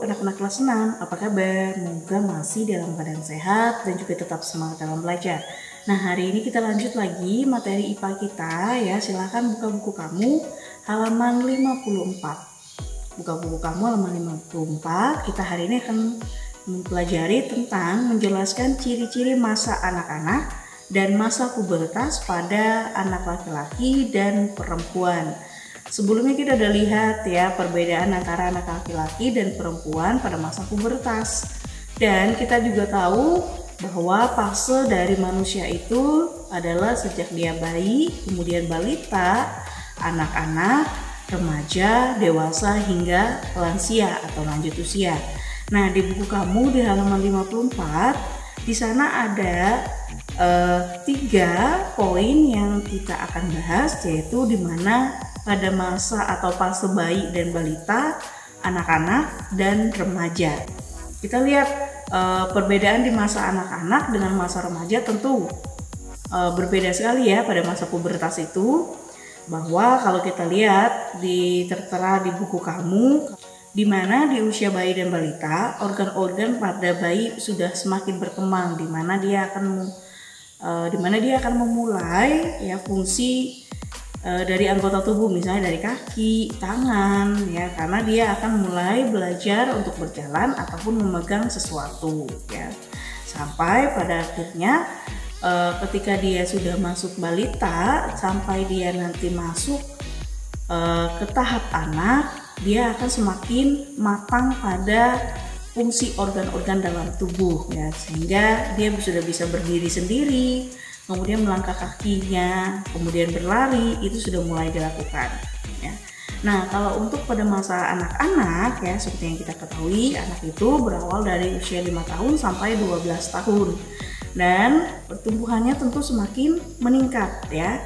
anak-anak kelas 6, apa kabar? Semoga masih dalam keadaan sehat dan juga tetap semangat dalam belajar. Nah, hari ini kita lanjut lagi materi IPA kita ya. Silahkan buka buku kamu halaman 54. Buka buku kamu halaman 54. Kita hari ini akan mempelajari tentang menjelaskan ciri-ciri masa anak-anak dan masa pubertas pada anak laki-laki dan perempuan. Sebelumnya kita udah lihat ya perbedaan antara anak laki-laki dan perempuan pada masa pubertas. Dan kita juga tahu bahwa fase dari manusia itu adalah sejak dia bayi, kemudian balita, anak-anak, remaja, dewasa hingga lansia atau lanjut usia. Nah, di buku kamu di halaman 54 di sana ada 3 poin yang kita akan bahas, yaitu di mana pada masa atau fase bayi dan balita, anak-anak, dan remaja. Kita lihat perbedaan di masa anak-anak dengan masa remaja tentu berbeda sekali ya pada masa pubertas itu. Bahwa kalau kita lihat tertera di buku kamu, di mana di usia bayi dan balita, organ-organ pada bayi sudah semakin berkembang, di mana dia akan memulai ya fungsi dari anggota tubuh, misalnya dari kaki, tangan ya, karena dia akan mulai belajar untuk berjalan ataupun memegang sesuatu ya. Sampai pada akhirnya ketika dia sudah masuk balita sampai dia nanti masuk ke tahap anak, dia akan semakin matang pada fungsi organ-organ dalam tubuh ya, sehingga dia sudah bisa berdiri sendiri, kemudian melangkah kakinya, kemudian berlari, itu sudah mulai dilakukan ya. Nah, kalau untuk pada masa anak-anak ya, seperti yang kita ketahui, anak itu berawal dari usia 5 tahun sampai 12 tahun dan pertumbuhannya tentu semakin meningkat ya,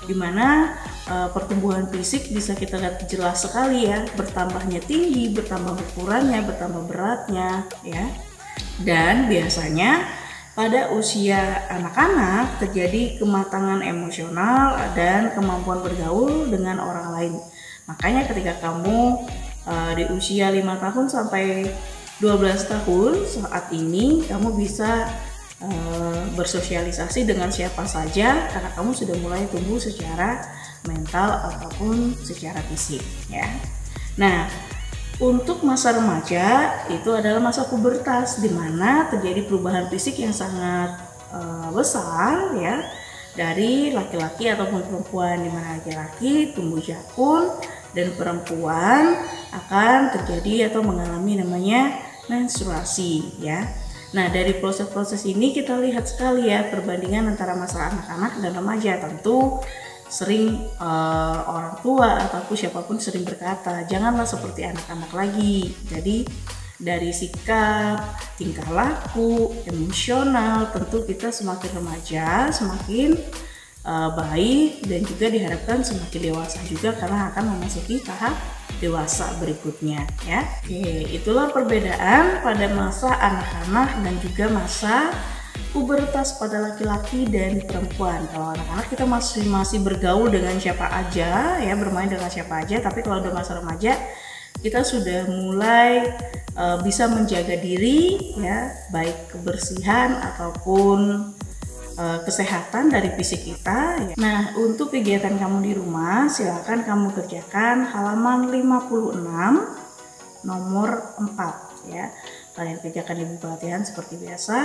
dimana pertumbuhan fisik bisa kita lihat jelas sekali ya, bertambahnya tinggi, bertambah ukurannya, bertambah beratnya ya. Dan biasanya pada usia anak-anak terjadi kematangan emosional dan kemampuan bergaul dengan orang lain. Makanya ketika kamu di usia 5 tahun sampai 12 tahun saat ini, kamu bisa bersosialisasi dengan siapa saja karena kamu sudah mulai tumbuh secara mental ataupun secara fisik ya. Nah, untuk masa remaja itu adalah masa pubertas, di mana terjadi perubahan fisik yang sangat besar ya dari laki-laki ataupun perempuan, di mana laki-laki tumbuh jakun dan perempuan akan terjadi atau mengalami namanya menstruasi ya. Nah, dari proses-proses ini kita lihat sekali ya perbandingan antara masa anak-anak dan remaja. Tentu sering orang tua ataupun siapapun sering berkata, janganlah seperti anak-anak lagi. Jadi dari sikap, tingkah laku, emosional, tentu kita semakin remaja semakin baik, dan juga diharapkan semakin dewasa juga karena akan memasuki tahap dewasa berikutnya ya. Oke, itulah perbedaan pada masa anak-anak dan juga masa pubertas pada laki-laki dan perempuan. Kalau anak-anak kita masih bergaul dengan siapa aja ya, bermain dengan siapa aja, tapi kalau udah masa remaja kita sudah mulai bisa menjaga diri ya, baik kebersihan ataupun kesehatan dari fisik kita ya. Nah, untuk kegiatan kamu di rumah silakan kamu kerjakan halaman 56 nomor 4 ya. Kalian kerjakan di buku latihan seperti biasa,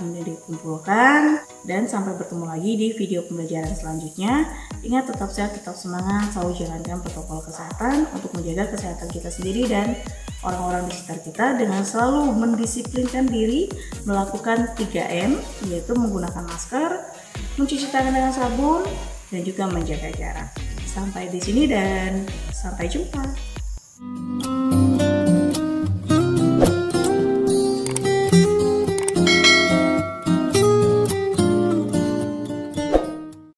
kemudian dikumpulkan, dan sampai bertemu lagi di video pembelajaran selanjutnya. Ingat, tetap sehat, tetap semangat, selalu jalankan protokol kesehatan untuk menjaga kesehatan kita sendiri dan orang-orang di sekitar kita dengan selalu mendisiplinkan diri melakukan 3M, yaitu menggunakan masker, mencuci tangan dengan sabun, dan juga menjaga jarak. Sampai di sini dan sampai jumpa.